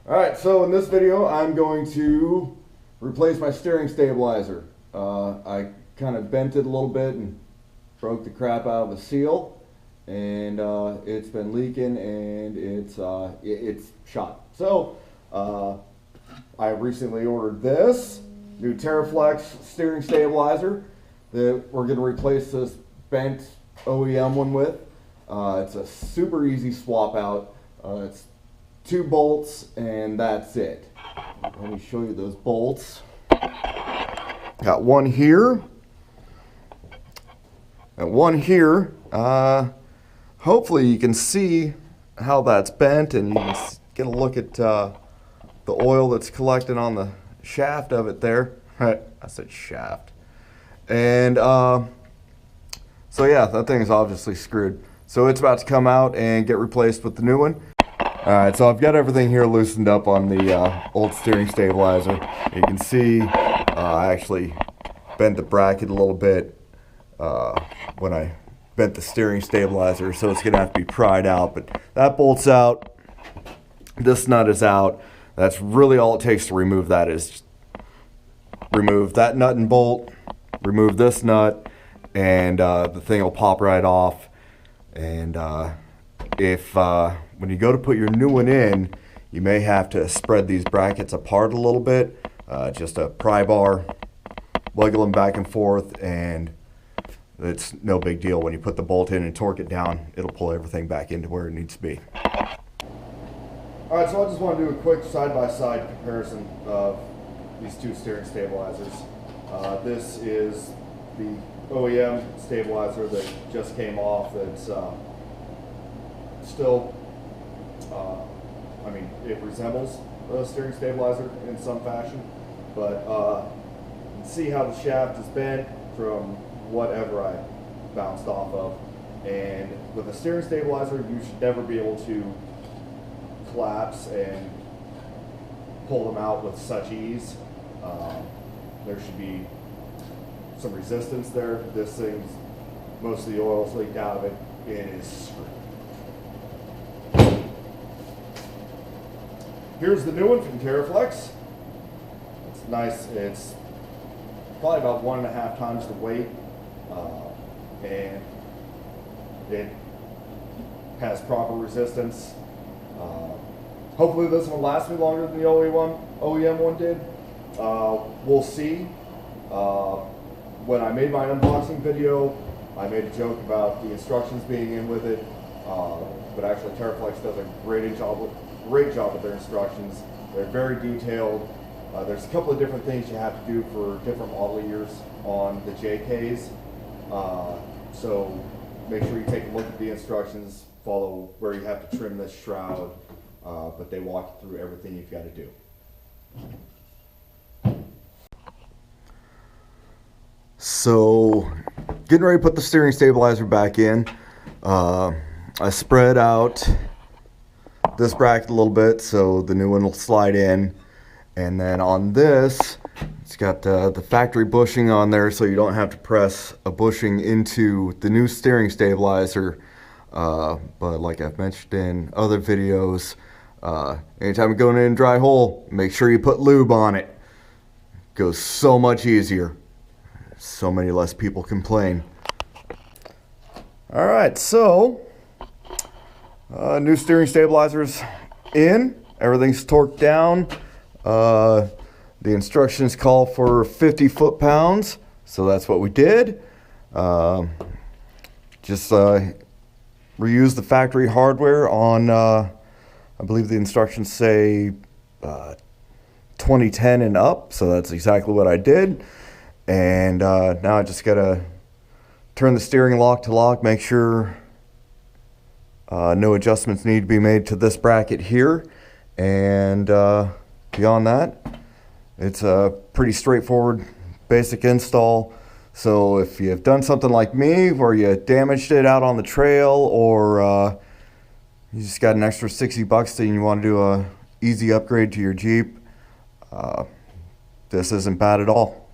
Alright, so in this video I'm going to replace my steering stabilizer. I kind of bent it a little bit and broke the crap out of the seal, and it's been leaking and it's shot. So I recently ordered this new Teraflex steering stabilizer that we're going to replace this bent OEM one with. It's a super easy swap out. It's 2 bolts and that's it. Let me show you those bolts. Got one here and one here. Hopefully you can see how that's bent, and you can get a look at the oil that's collected on the shaft of it there. I said shaft. And so yeah, that thing is obviously screwed. So it's about to come out and get replaced with the new one. Alright, so I've got everything here loosened up on the old steering stabilizer. You can see I actually bent the bracket a little bit when I bent the steering stabilizer, so it's going to have to be pried out. But that bolt's out. This nut is out. That's really all it takes to remove that, is just remove that nut and bolt, remove this nut, and the thing will pop right off. And if when you go to put your new one in, you may have to spread these brackets apart a little bit. Just a pry bar, wiggle them back and forth, and it's no big deal. When you put the bolt in and torque it down, it'll pull everything back into where it needs to be. Alright, so I just want to do a quick side-by-side comparison of these 2 steering stabilizers. This is the OEM stabilizer that just came off. That's still, I mean, it resembles a steering stabilizer in some fashion, but you can see how the shaft is bent from whatever I bounced off of. And with a steering stabilizer, you should never be able to collapse and pull them out with such ease. There should be some resistance there. This thing's, most of the oil's leaked out of it. It is screwed. Here's the new one from Teraflex. It's nice. It's probably about 1.5 times the weight, and it has proper resistance. Hopefully this one will last me longer than the OEM one did. We'll see. When I made my unboxing video, I made a joke about the instructions being in with it, but actually Teraflex does a great job with their instructions. They're very detailed. There's a couple of different things you have to do for different model years on the JKs. So make sure you take a look at the instructions, follow where you have to trim this shroud, but they walk you through everything you've got to do. So, getting ready to put the steering stabilizer back in. I spread out this bracket a little bit so the new one will slide in. And then on this, it's got the factory bushing on there, so you don't have to press a bushing into the new steering stabilizer. But like I've mentioned in other videos, anytime you're going in a dry hole, make sure you put lube on it. It goes so much easier. So many less people complain. Alright, so new steering stabilizer's in. Everything's torqued down. The instructions call for 50 foot-pounds, so that's what we did. Just reuse the factory hardware on, I believe the instructions say 2010 and up, so that's exactly what I did. And now I just gotta turn the steering lock to lock, make sure no adjustments need to be made to this bracket here, and beyond that, it's a pretty straightforward basic install. So if you've done something like me where you damaged it out on the trail, or you just got an extra $60 and you want to do a easy upgrade to your Jeep, this isn't bad at all.